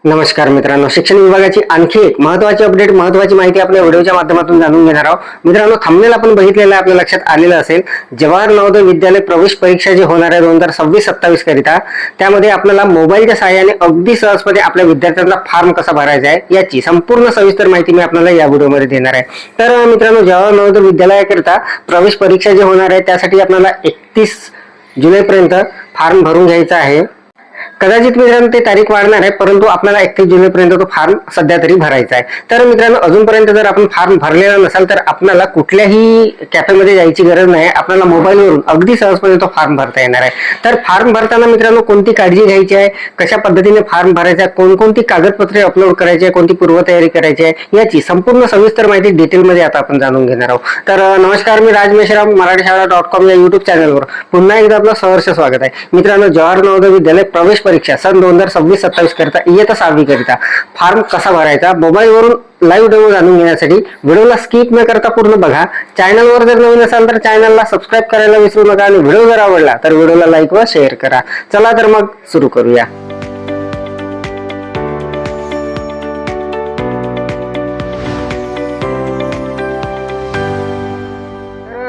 नमस्कार मित्रांनो, शिक्षण विभागाची आणखी एक महत्त्वाची अपडेट, महत्त्वाची माहिती आपल्या व्हिडिओच्या माध्यमातून जाणून घेणार आहोत. मित्रांनो, थंबनेल आपण बघितलेलं आपल्या लक्षात आलेलं असेल. जवाहर नवोदय विद्यालय प्रवेश परीक्षा जी होणार आहे 2026-27 करिता, त्यामध्ये आपल्याला मोबाईलच्या सहाय्याने अगदी सहजपणे आपल्या विद्यार्थ्यांना फॉर्म कसा भरायचा आहे याची संपूर्ण सविस्तर माहिती मी आपल्याला या व्हिडिओमध्ये देणार आहे. तर मित्रांनो, जवाहर नवोदय विद्यालयाकरिता प्रवेश परीक्षा जी होणार आहे त्यासाठी आपल्याला 31 जुलैपर्यंत फॉर्म भरून घ्यायचा आहे. कदाचित मित्रांनो ते तारीख वाढणार आहे, परंतु आपल्याला 31 जुलैपर्यंत तो फॉर्म सध्या तरी भरायचा आहे. तर मित्रांनो, अजूनपर्यंत जर आपण फॉर्म भरलेला नसाल तर आपल्याला कुठल्याही कॅफेमध्ये जायची गरज नाही. आपल्याला मोबाईलवरून अगदी सहजपणे तो फॉर्म भरता येणार आहे. तर फॉर्म भरताना मित्रांनो कोणती काळजी घ्यायची आहे, कशा पद्धतीने फॉर्म भरायचा आहे, कोणकोणती कागदपत्रे अपलोड करायची आहे, कोणती पूर्वतयारी करायची आहे याची संपूर्ण सविस्तर माहिती डिटेलमध्ये आता आपण जाणून घेणार आहोत. तर नमस्कार, मी राज मेश्राम, मराठीशाळा.com या युट्यूब चॅनलवर पुन्हा एकदा आपलं सहर्ष स्वागत आहे. मित्रांनो, जवाहर नवोदय विद्यालय प्रवेश परीक्षा सन 2026-27 करता इयत्ता 6वी करिता फॉर्म कसा भरायचा मोबाईलवरून लाईव्ह डेमो जाणून घेण्यासाठी व्हिडिओला स्किप न करता पूर्ण बघा. चॅनलवर जर नवीन असाल तर चॅनलला सबस्क्राईब करायला विसरू नका आणि व्हिडिओ जर आवडला तर व्हिडिओला लाईक व शेअर करा. चला तर मग सुरू करूया.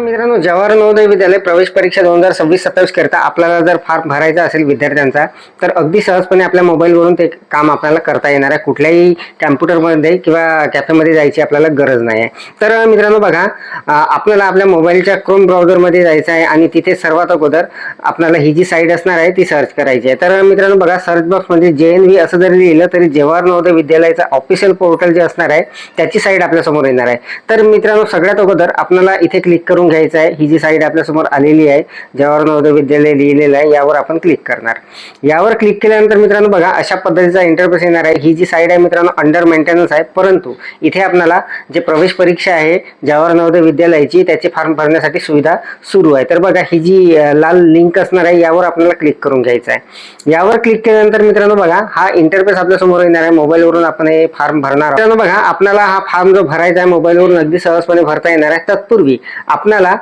मित्रांनो, जवाहर नवोदय विद्यालय प्रवेश परीक्षा 2026-27 करता आपल्याला जर फॉर्म भरायचा असेल विद्यार्थ्यांचा तर अगदी सहजपणे आपल्या मोबाईलवरून ते काम आपल्याला करता येणार आहे. कुठल्याही कॅम्प्युटरमध्ये किंवा कॅफेमध्ये जायची आपल्याला गरज नाही आहे. तर मित्रांनो बघा, आपल्याला आपल्या मोबाईलच्या क्रोम ब्राउझरमध्ये जायचं आहे आणि तिथे सर्वात अगोदर आपल्याला ही जी साईट असणार आहे ती सर्च करायची आहे. तर मित्रांनो बघा, सर्च बॉक्समध्ये JNV असं जरी लिहिलं तरी जवाहर नवोदय विद्यालयाचा ऑफिशियल पोर्टल जे असणार आहे त्याची साईट आपल्या समोर येणार आहे. तर मित्रांनो, सगळ्यात अगोदर आपल्याला इथे क्लिक करून घ्यायचं आहे. ही जी साईट आपल्या समोर आलेली आहे, जवाहर नवोदय विद्यालय लिहिलेलं आहे, यावर आपण क्लिक करणार. यावर क्लिक केल्यानंतर मित्रांनो बघा, अशा पद्धतीचा इंटरफेस येणार आहे. ही जी साईट आहे मित्रांनो अंडर मेंटेनन्स आहे, परंतु इथे आपल्याला जे प्रवेश परीक्षा आहे जवाहर नवोदय विद्यालयाची त्याचे फॉर्म भरण्यासाठी सुविधा सुरू आहे. तर बघा, ही जी लाल लिंक असणार आहे यावर आपल्याला क्लिक करून घ्यायचं आहे. यावर क्लिक केल्यानंतर मित्रांनो बघा, हा इंटरफेस आपल्या समोर येणार आहे. मोबाईलवरून आपण हे फॉर्म भरणार. मित्रांनो बघा, आपल्याला हा फॉर्म जो भरायचा आहे मोबाईलवरून अगदी सहजपणे भरता येणार आहे. तत्पूर्वी आपल्याला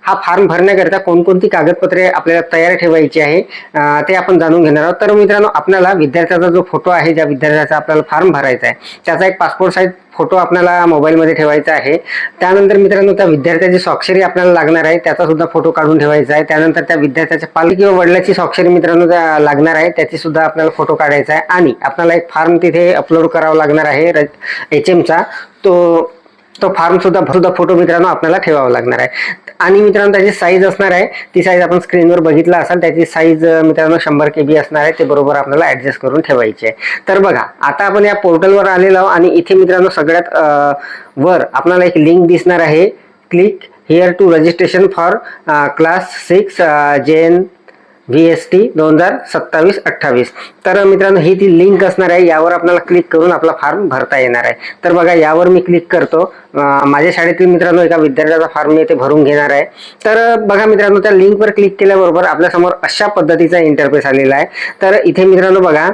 हा फॉर्म भरण्याकरिता कोणकोणती कागदपत्रे आपल्याला तयार ठेवायची आहे ते आपण जाणून घेणार आहोत. तर मित्रांनो, आपल्याला विद्यार्थ्याचा जो फोटो आहे, ज्या विद्यार्थ्याचा आपल्याला फॉर्म भरायचा आहे त्याचा एक पासपोर्ट साईज फोटो आपल्याला मोबाईलमध्ये ठेवायचा आहे. त्यानंतर मित्रांनो, त्या विद्यार्थ्याची स्वाक्षरी आपल्याला लागणार आहे, त्याचा सुद्धा फोटो काढून ठेवायचा आहे. त्यानंतर त्या विद्यार्थ्याच्या पालक किंवा वडिलाची स्वाक्षरी मित्रांनो लागणार आहे, त्याची सुद्धा आपल्याला फोटो काढायचा आहे. आणि आपल्याला एक फॉर्म तिथे अपलोड करावा लागणार आहे HMचा, तो फॉर्म सुद्धा फोटो मित्रांनो आपल्याला ठेवावा लागणार आहे. आणि मित्रांनो, त्याची साईज असणार आहे, ती साईज आपण स्क्रीनवर बघितला असाल, त्याची साईज मित्रांनो 100 KB असणार आहे. ते बरोबर आपल्याला ऍडजस्ट करून ठेवायची आहे. तर बघा, आता आपण या पोर्टलवर आलेलो आहोत आणि इथे मित्रांनो सगळ्यात वर आपल्याला एक लिंक दिसणार आहे, click here to registration for class 6 JNVST 2027-28. तर मित्रांनो, ही ती लिंक असणार आहे, यावर आपल्याला क्लिक करून आपला फॉर्म भरता येणार आहे. तर बघा, यावर मी क्लिक करतो. माझ्या शाळेतील मित्रांनो एका विद्यार्थ्याचा फॉर्म मी इथे भरून घेणार आहे. तर बघा मित्रांनो, त्या लिंकवर क्लिक केल्याबरोबर आपल्यासमोर अशा पद्धतीचा इंटरफेस आलेला आहे. तर इथे मित्रांनो बघा,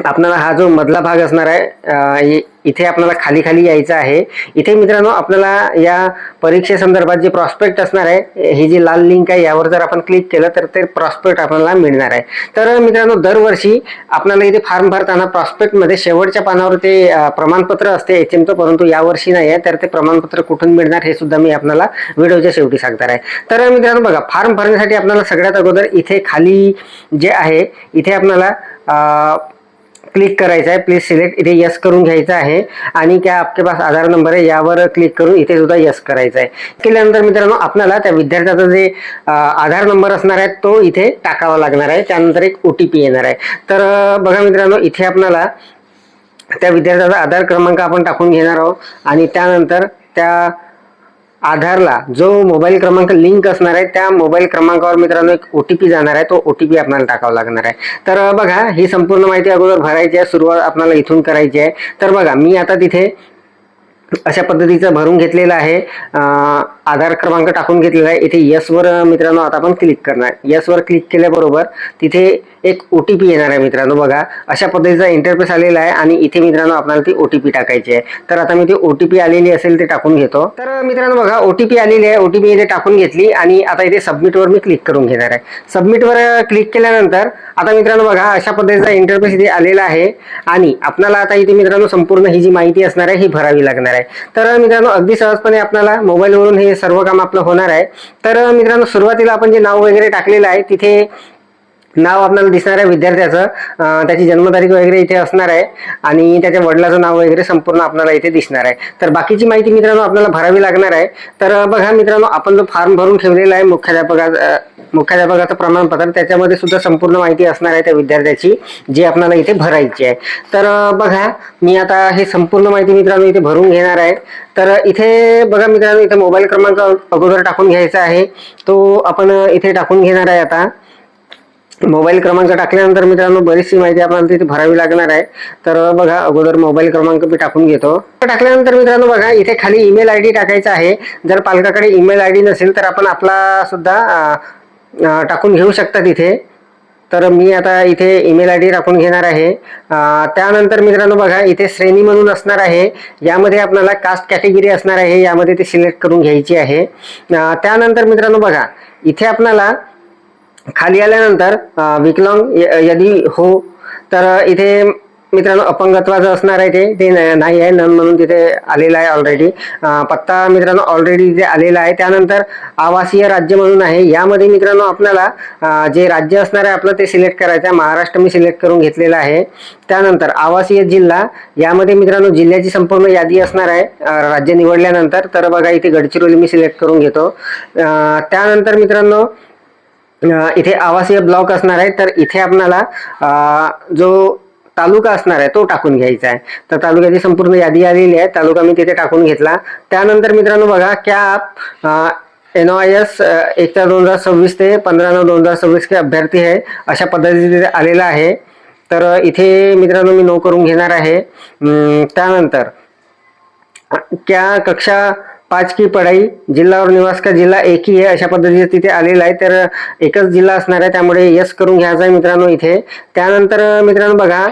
आपल्याला हा जो मधला भाग असणार आहे इथे आपल्याला खाली खाली यायचं आहे. इथे मित्रांनो आपल्याला या परीक्षेसंदर्भात जे प्रॉस्पेक्ट असणार आहे, ही जी लाल लिंक आहे यावर जर आपण क्लिक केलं तर ते प्रॉस्पेक्ट आपल्याला मिळणार आहे. तर मित्रांनो, दरवर्षी आपल्याला इथे फॉर्म भरताना प्रॉस्पेक्टमध्ये शेवटच्या पानावर ते प्रमाणपत्र असते HMचं, परंतु यावर्षी नाही आहे. तर ते प्रमाणपत्र कुठून मिळणार हे सुद्धा मी आपल्याला व्हिडिओच्या शेवटी सांगणार आहे. तर मित्रांनो बघा, फॉर्म भरण्यासाठी आपल्याला सगळ्यात अगोदर इथे खाली जे आहे इथे आपल्याला क्लिक करायचं आहे. प्लीज सिलेक्ट, इथे यस करून घ्यायचं आहे. आणि क्या आपके पास आधार नंबर आहे यावर क्लिक करून इथे सुद्धा यस करायचं आहे. केल्यानंतर मित्रांनो आपल्याला त्या विद्यार्थ्याचा जे आधार नंबर असणार आहे तो इथे टाकावा लागणार आहे. त्यानंतर एक OTP येणार आहे. तर बघा मित्रांनो, इथे आपल्याला त्या विद्यार्थ्याचा आधार क्रमांक आपण टाकून घेणार आहोत आणि त्यानंतर त्या आधारला जो मोबाईल क्रमांक लिंक असणार आहे त्या मोबाईल क्रमांकावर मित्रांनो एक OTP जाणार आहे, तो OTP आपल्याला टाकावा लागणार आहे. तर बघा, ही संपूर्ण माहिती अगोदर भरायची आहे, सुरुवात आपल्याला इथून करायची आहे. तर बघा, मी आता तिथे अशा पद्धतीचं भरून घेतलेलं आहे. आधार क्रमांक टाकून घेतलेला आहे. इथे यसवर मित्रांनो आता आपण क्लिक करणार. यसवर क्लिक केल्याबरोबर तिथे एक OTP येणार आहे मित्रांनो. बघा अशा पद्धतीचा इंटरफेस आलेला आहे आणि इथे मित्रांनो आपल्याला ती OTP टाकायची आहे. तर आता मी ती OTP आलेली असेल ते टाकून घेतो. तर मित्रांनो बघा OTP आलेली आहे. OTP इथे टाकून घेतली आणि आता इथे सबमिटवर मी क्लिक करून घेणार आहे. सबमिटवर क्लिक केल्यानंतर आता मित्रांनो बघा अशा पद्धतीचा इंटरफेस इथे आलेला आहे आणि आपल्याला आता इथे मित्रांनो संपूर्ण ही जी माहिती असणार आहे ही भरावी लागणार आहे. तर मित्रांनो अगदी सहजपणे आपल्याला मोबाईलवरून हे सर्व काम आपलं होणार आहे. तर मित्रांनो सुरुवातीला आपण जे नाव वगैरे टाकलेलं आहे तिथे नाव आपल्याला दिसणार आहे विद्यार्थ्याचं, त्याची जन्मतारीख वगैरे इथे असणार आहे आणि त्याच्या वडिलाचं नाव वगैरे संपूर्ण आपल्याला इथे दिसणार आहे. तर बाकीची माहिती मित्रांनो आपल्याला भरावी लागणार आहे. तर बघा मित्रांनो आपण जो फॉर्म भरून ठेवलेला आहे मुख्याध्यापकाचं प्रमाणपत्र, त्याच्यामध्ये सुद्धा संपूर्ण माहिती असणार आहे त्या विद्यार्थ्याची जी आपल्याला इथे भरायची आहे. तर बघा मी आता हे संपूर्ण माहिती मित्रांनो इथे भरून घेणार आहे. तर इथे बघा मित्रांनो इथे मोबाईल क्रमांक अगोदर टाकून घ्यायचा आहे, तो आपण इथे टाकून घेणार आहे. आता मोबाईल क्रमांक टाकल्यानंतर मित्रांनो बरीचशी माहिती आपल्याला तिथे भरावी लागणार आहे. तर बघा अगोदर मोबाईल क्रमांक मी टाकून घेतो. टाकल्यानंतर मित्रांनो बघा इथे खाली ईमेल ID टाकायचा आहे. जर पालकाकडे ईमेल ID नसेल तर आपण आपला सुद्धा टाकून घेऊ शकता तिथे. तर मी आता इथे ईमेल ID टाकून घेणार आहे. त्यानंतर मित्रांनो बघा इथे श्रेणी म्हणून असणार आहे, यामध्ये आपल्याला कास्ट कॅटेगरी असणार आहे, यामध्ये ते सिलेक्ट करून घ्यायची आहे. त्यानंतर मित्रांनो बघा इथे आपल्याला खाली आल्यानंतर विकलांग यदि हो तर इथे मित्रांनो अपंगत्वाचं असणार आहे ते नाही आहे, नन म्हणून तिथे आलेला आहे ऑलरेडी. पत्ता मित्रांनो ऑलरेडी तिथे आलेला आहे. त्यानंतर आवासीय राज्य म्हणून आहे, यामध्ये मित्रांनो आपल्याला जे राज्य असणार आहे आपलं ते सिलेक्ट करायचं आहे. महाराष्ट्र मी सिलेक्ट करून घेतलेला आहे. त्यानंतर आवासीय जिल्हा, यामध्ये मित्रांनो जिल्ह्याची संपूर्ण यादी असणार आहे राज्य निवडल्यानंतर. तर बघा इथे गडचिरोली मी सिलेक्ट करून घेतो. त्यानंतर मित्रांनो इथे आवासीय ब्लॉक असणार आहे, तर इथे आपल्याला जो तालुका असणार आहे तो टाकून घ्यायचा आहे. तर तालुक्याची संपूर्ण यादी आलेली आहे, तालुका मी तिथे टाकून घेतला. त्यानंतर मित्रांनो बघा कॅप NOIS 1/2026 ते 15/9/2026 के अभ्यर्थी है अशा पद्धतीने आलेला आहे. तर इथे मित्रांनो मी नो करून घेणार आहे. त्यानंतर क्या कक्षा 5 की पढ़ाई, जिल्हा और निवास का जिल्हा एक ही है अशा पद्धतीने तिथे आलेला आहे. तर एकच जिल्हा असणार आहे, त्यामुळे यस करून घ्यायचा आहे मित्रांनो इथे. त्यानंतर मित्रांनो बघा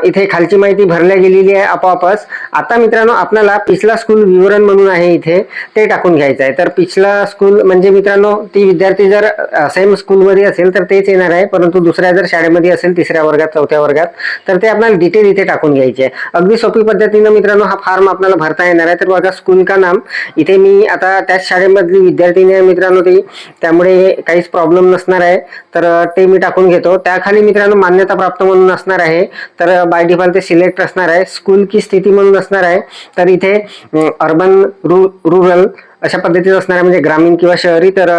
इथे खालची माहिती भरल्या गेलेली आहे आपोआपच. आता मित्रांनो आपल्याला पिछला स्कूल विवरण म्हणून आहे इथे, ते टाकून घ्यायचं आहे. तर पिछला स्कूल म्हणजे मित्रांनो ती विद्यार्थी जर सेम स्कूलमध्ये असेल तर तेच येणार आहे, परंतु दुसऱ्या जर शाळेमध्ये असेल 3ऱ्या वर्गात 4थ्या वर्गात तर ते आपल्याला डिटेल इथे टाकून घ्यायचे आहे. अगदी सोपी पद्धतीने मित्रांनो हा फॉर्म आपल्याला भरता येणार आहे. तर बघा स्कूल का नाम, इथे मी आता त्याच शाळेमधली विद्यार्थिनी आहे मित्रांनो ती, त्यामुळे काहीच प्रॉब्लेम नसणार आहे. तर ते मी टाकून घेतो. त्याखाली मित्रांनो मान्यता प्राप्त म्हणून असणार आहे, तर बाय डिफॉल्ट ते सिलेक्ट असणार आहे. स्कूल की स्थिती म्हणून असणार आहे, तर इथे अर्बन रुरल अशा पद्धतीचं असणार आहे, म्हणजे ग्रामीण किंवा शहरी. तर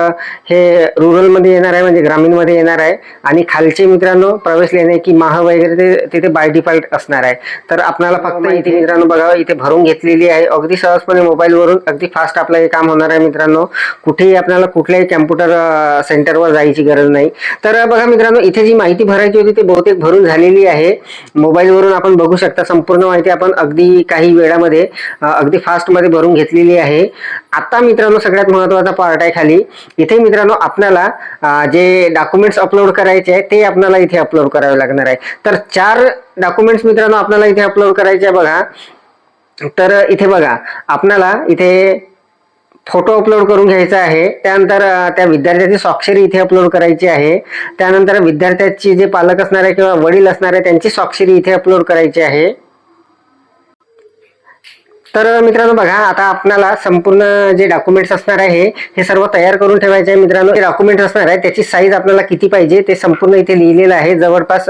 हे रुरलमध्ये येणार आहे, म्हणजे ग्रामीणमध्ये येणार आहे. आणि खालचे मित्रांनो प्रवेश लेणे की माह वगैरे ते तिथे बाय डिफॉल्ट असणार आहे. तर आपल्याला फक्त इथे मित्रांनो बघा इथे भरून घेतलेली आहे. अगदी सहजपणे मोबाईलवरून अगदी फास्ट आपलं हे काम होणार आहे मित्रांनो. कुठेही आपल्याला कुठल्याही कॅम्प्युटर सेंटरवर जायची गरज नाही. तर बघा मित्रांनो इथे जी माहिती भरायची होती ती बहुतेक भरून झालेली आहे. मोबाईलवरून आपण बघू शकता संपूर्ण माहिती आपण अगदी काही वेळामध्ये अगदी फास्टमध्ये भरून घेतलेली आहे. आता मित्रांनो सगळ्यात महत्त्वाचा पार्ट आहे खाली. इथे मित्रांनो आपल्याला जे डॉक्युमेंट्स अपलोड करायचे आहे ते आपल्याला इथे अपलोड करावे लागणार आहे. तर 4 डॉक्युमेंट्स मित्रांनो आपल्याला इथे अपलोड करायचे आहे बघा. तर इथे बघा आपल्याला इथे फोटो अपलोड करून घ्यायचा आहे. त्यानंतर त्या विद्यार्थ्याची स्वाक्षरी इथे अपलोड करायची आहे. त्यानंतर विद्यार्थ्याची जे पालक असणार आहे किंवा वडील असणार आहे त्यांची स्वाक्षरी इथे अपलोड करायची आहे. तर मित्रांनो बघा आता आपल्याला संपूर्ण जे डॉक्युमेंट्स असणार आहे हे सर्व तयार करून ठेवायचे आहे मित्रांनो. जे डॉक्युमेंट्स असणार आहे त्याची साईज आपल्याला किती पाहिजे ते संपूर्ण इथे लिहिलेलं आहे. जवळपास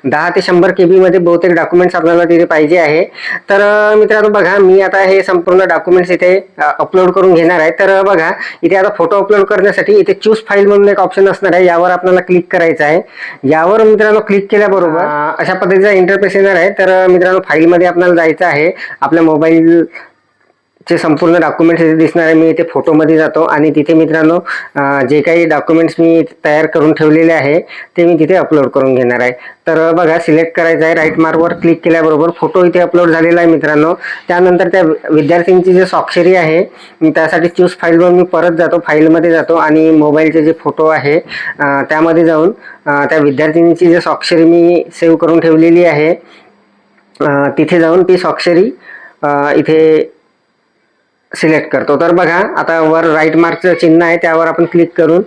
10 ते 100 KB मध्ये बहुतेक डॉक्युमेंट्स आपल्याला तिथे पाहिजे आहे. तर मित्रांनो बघा मी आता हे संपूर्ण डॉक्युमेंट्स इथे अपलोड करून घेणार आहे. तर बघा इथे आता फोटो अपलोड करण्यासाठी इथे चूज फाईल म्हणून एक ऑप्शन असणार आहे, यावर आपल्याला क्लिक करायचं आहे. यावर मित्रांनो क्लिक केल्याबरोबर अशा पद्धतीचा इंटरफेस येणार आहे. तर मित्रांनो फाईलमध्ये आपल्याला जायचं आहे. आपल्या चे संपूर्ण डॉक्युमेंट्स इथे दिसणार आहे. मी इथे फोटोमध्ये जातो आणि तिथे मित्रांनो जे काही डॉक्युमेंट्स मी तयार करून ठेवलेले आहे ते मी तिथे अपलोड करून घेणार आहे. तर बघा, सिलेक्ट करायचं आहे, राईट मार्कवर क्लिक केल्याबरोबर फोटो इथे अपलोड झालेला आहे मित्रांनो. त्यानंतर त्या विद्यार्थ्यांची जी स्वाक्षरी आहे त्यासाठी चूज फाईलवर मी परत जातो, फाईलमध्ये जातो आणि मोबाईलचे जे फोटो आहे त्यामध्ये जाऊन त्या विद्यार्थिनीची जी स्वाक्षरी मी सेव्ह करून ठेवलेली आहे तिथे जाऊन ती स्वाक्षरी इथे सिलेक्ट करतो. तर बघा, आता वर राईट मार्कचं चिन्ह आहे त्यावर आपण क्लिक करून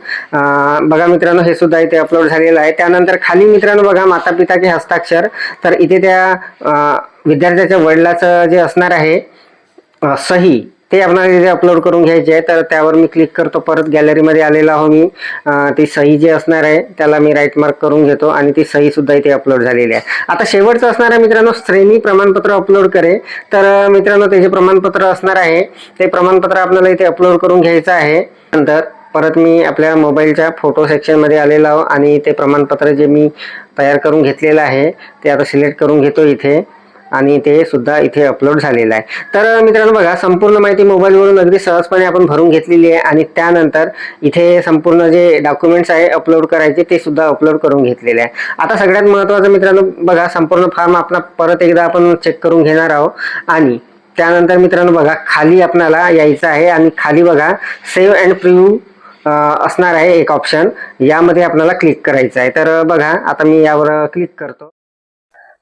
बघा मित्रांनो हे सुद्धा इथे अपलोड झालेलं आहे. त्यानंतर खाली मित्रांनो बघा, माता पिता के हस्ताक्षर, तर इथे त्या विद्यार्थ्याच्या वडिलाचं जे असणार आहे सही ते आपल्याला इथे अपलोड करून घ्यायचे आहे. तर त्यावर मी क्लिक करतो, परत गॅलरीमध्ये आलेला हो मी. ती सही जी असणार आहे त्याला मी राईट मार्क करून घेतो आणि ती सही सुद्धा इथे अपलोड झालेली आहे. आता शेवटचं असणार आहे मित्रांनो श्रेणी प्रमाणपत्र अपलोड करे. तर मित्रांनो ते जे प्रमाणपत्र असणार आहे ते प्रमाणपत्र आपल्याला इथे अपलोड करून घ्यायचं आहे. नंतर परत मी आपल्या मोबाईलच्या फोटो सेक्शनमध्ये आलेला आहो आणि ते प्रमाणपत्र जे मी तयार करून घेतलेलं आहे ते आता सिलेक्ट करून घेतो इथे आणि ते सुद्धा इथे अपलोड झालेलं आहे. तर मित्रांनो बघा, संपूर्ण माहिती मोबाईलवरून अगदी सहजपणे आपण भरून घेतलेली आहे आणि त्यानंतर इथे संपूर्ण जे डॉक्युमेंट्स आहे अपलोड करायचे ते सुद्धा अपलोड करून घेतलेले आहे. आता सगळ्यात महत्त्वाचं मित्रांनो बघा, संपूर्ण फॉर्म आपला परत एकदा आपण चेक करून घेणार आहोत आणि त्यानंतर मित्रांनो बघा खाली आपल्याला यायचं आहे आणि खाली बघा सेव्ह अँड प्रिव्ह्यू असणार आहे एक ऑप्शन, यामध्ये आपल्याला क्लिक करायचं आहे. तर बघा, आता मी यावर क्लिक करतो.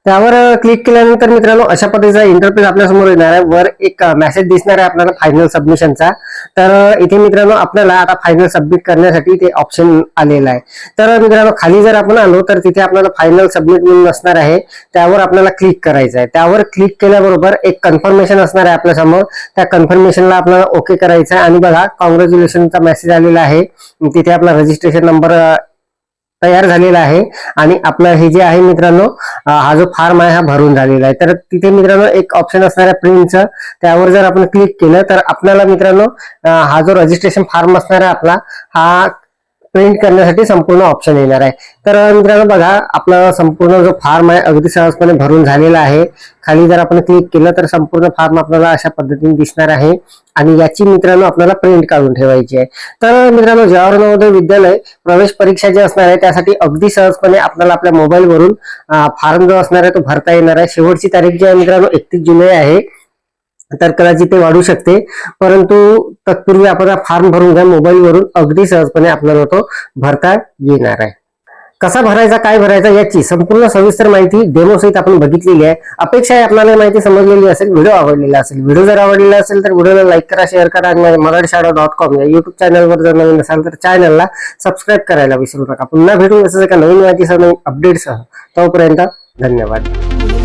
त्यावर क्लिक केल्यानंतर मित्रांनो अशा पद्धतीचा इंटरफेस आपल्यासमोर येणार आहे. वर एक मेसेज दिसणार आहे आपल्याला फायनल सबमिशनचा. तर इथे मित्रांनो आपल्याला आता फायनल सबमिट करण्यासाठी ते ऑप्शन आलेलं आहे. तर मित्रांनो खाली जर आपण आलो तर तिथे आपल्याला फायनल सबमिट म्हणून असणार आहे, त्यावर आपल्याला क्लिक करायचं आहे. त्यावर क्लिक केल्याबरोबर एक कन्फर्मेशन असणार आहे आपल्यासमोर, त्या कन्फर्मेशनला आपल्याला ओके करायचं आहे आणि बघा कॉंग्रॅच्युलेशनचा मेसेज आलेला आहे. तिथे आपला रजिस्ट्रेशन नंबर तयार झालेला आहे आणि आपलं हे जे आहे मित्रांनो हा जो फॉर्म आहे हा भरून झालेला आहे. तर तिथे मित्रांनो एक ऑप्शन असणार आहे प्रिंटचं, त्यावर जर आपण क्लिक केलं तर आपल्याला मित्रांनो हा जो रजिस्ट्रेशन फॉर्म असणार आहे आपला हा प्रिंट करण्यासाठी संपूर्ण ऑप्शन येणार आहे. तर मित्रांनो बघा, आपला संपूर्ण जो फॉर्म आहे अगदी सहजपणे भरून झालेला आहे. खाली जर आपण क्लिक केलं तर संपूर्ण फॉर्म आपल्याला अशा पद्धतीने दिसणार आहे आणि याची मित्रांनो आपल्याला प्रिंट काढून ठेवायची आहे. तर मित्रांनो जवाहर नवोदय विद्यालय प्रवेश परीक्षा जी असणार आहे त्यासाठी अगदी सहजपणे आपल्याला आपल्या मोबाईलवरून फॉर्म जो असणार आहे तो भरता येणार आहे. शेवटची तारीख जी आहे मित्रांनो 31 जुलै आहे. तर कदाचित ते वाढू शकते, परंतु तत्पूर्वी आपण हा फॉर्म भरून घ्या मोबाईलवरून, अगदी सहजपणे आपल्याला तो भरता येणार आहे. कसा भरायचा, काय भरायचा याची संपूर्ण सविस्तर माहिती डेमो सहित आपण बघितलेली आहे. अपेक्षा आहे आपल्याला माहिती समजलेली असेल, व्हिडिओ आवडलेला असेल. व्हिडिओ जर आवडलेला असेल तर व्हिडिओला लाईक करा, शेअर करा आणि मराठीशाळा.com या युट्यूब चॅनलवर जर नवीन असाल तर चॅनलला सबस्क्राईब करायला विसरू नका. पुन्हा भेटू असं एका नवीन माहितीसह, नवीन अपडेटसह. तोपर्यंत धन्यवाद.